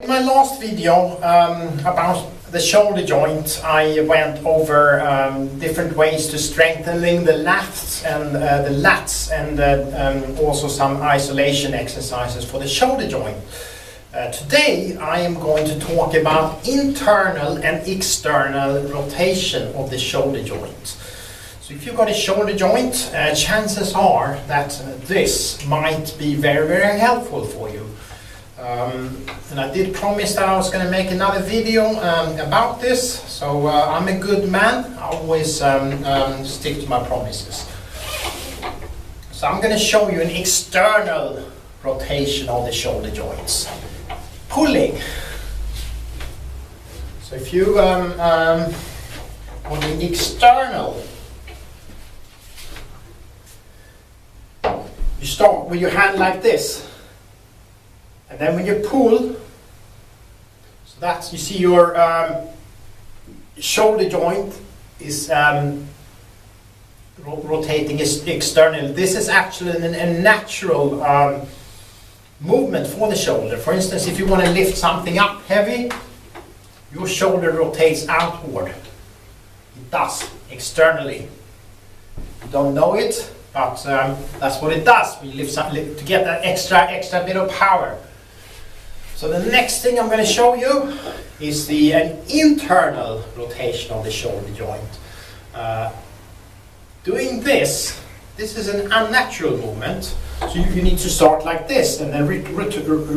In my last video about the shoulder joint, I went over different ways to strengthening the lats and also some isolation exercises for the shoulder joint. Today I am going to talk about internal and external rotation of the shoulder joint. So if you've got a shoulder joint, chances are that this might be very, very helpful for you. And I did promise that I was going to make another video about this, so I'm a good man. I always stick to my promises. So I'm going to show you an external rotation of the shoulder joints. Pulling. So if you on the external, you start with your hand like this. And then when you pull, so that's, you see your shoulder joint is rotating externally. This is actually a natural movement for the shoulder. For instance, if you want to lift something up heavy, your shoulder rotates outward. It does, externally. You don't know it, but that's what it does. We lift to get that extra bit of power. So the next thing I'm going to show you is an internal rotation of the shoulder joint. Doing this is an unnatural movement. So you need to start like this and then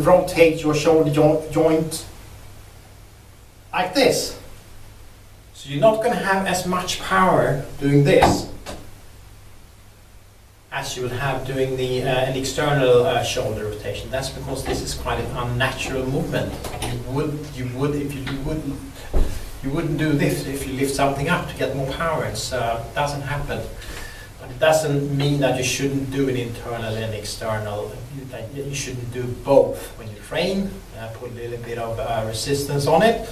rotate your shoulder joint like this. So you're not going to have as much power doing this as you will have doing an external shoulder rotation. That's because this is quite an unnatural movement. You wouldn't do this if you lift something up to get more power. It doesn't happen. But it doesn't mean that you shouldn't do an internal and external. You shouldn't do both when you train. Put a little bit of resistance on it.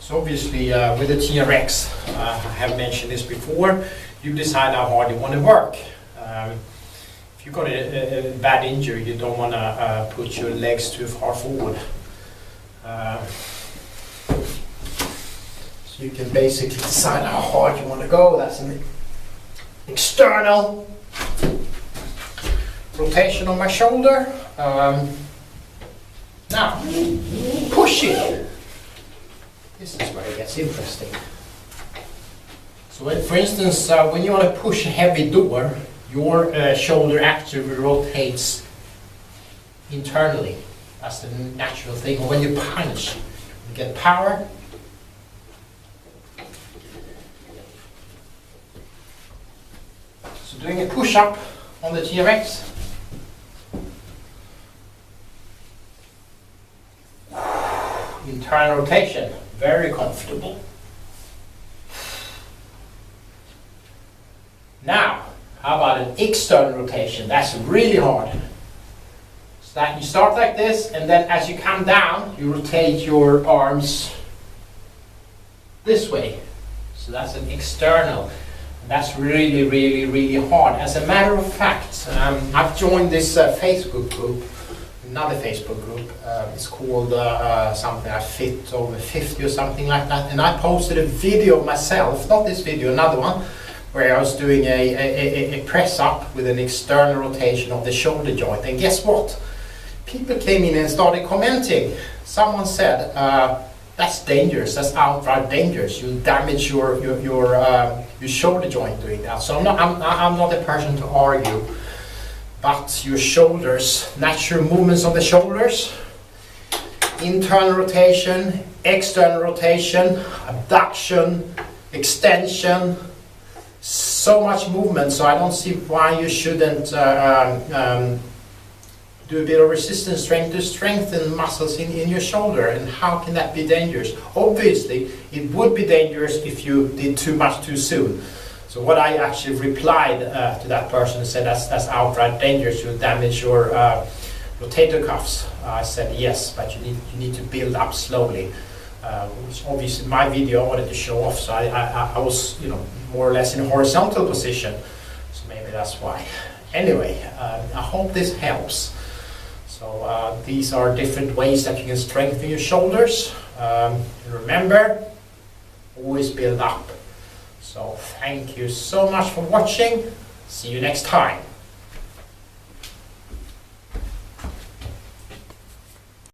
So obviously with the TRX, I have mentioned this before, you decide how hard you want to work. If you've got a bad injury, you don't want to put your legs too far forward. So you can basically decide how hard you want to go. That's an external rotation on my shoulder. Now, pushing. This is where it gets interesting. So for instance, when you want to push a heavy door, your shoulder actually rotates internally. That's the natural thing. Or when you punch, you get power. So doing a push-up on the TRX. Internal rotation, very comfortable. Now, how about an external rotation? That's really hard. So that you start like this, and then as you come down, you rotate your arms this way. So that's an external. And that's really, really, really hard. As a matter of fact, I've joined this Facebook group, another Facebook group. It's called something I Fit Over 50 or something like that. And I posted a video myself, not this video, another one, where I was doing a press up with an external rotation of the shoulder joint. And guess what? People came in and started commenting. Someone said, that's dangerous, that's outright dangerous. You'll damage your shoulder joint doing that. So I'm not the person to argue. But your shoulders, natural movements of the shoulders, internal rotation, external rotation, abduction, extension, so much movement, so I don't see why you shouldn't do a bit of resistance training to strengthen muscles in your shoulder. And how can that be dangerous? Obviously, it would be dangerous if you did too much too soon. So what I actually replied to that person and said that's outright dangerous, you'll damage your rotator cuffs. I said yes, but you need to build up slowly. Which obviously my video I wanted to show off, so I was more or less in a horizontal position, so maybe that's why. Anyway, I hope this helps. So So these are different ways that you can strengthen your shoulders. And remember, always build up. So thank you so much for watching. See you next time.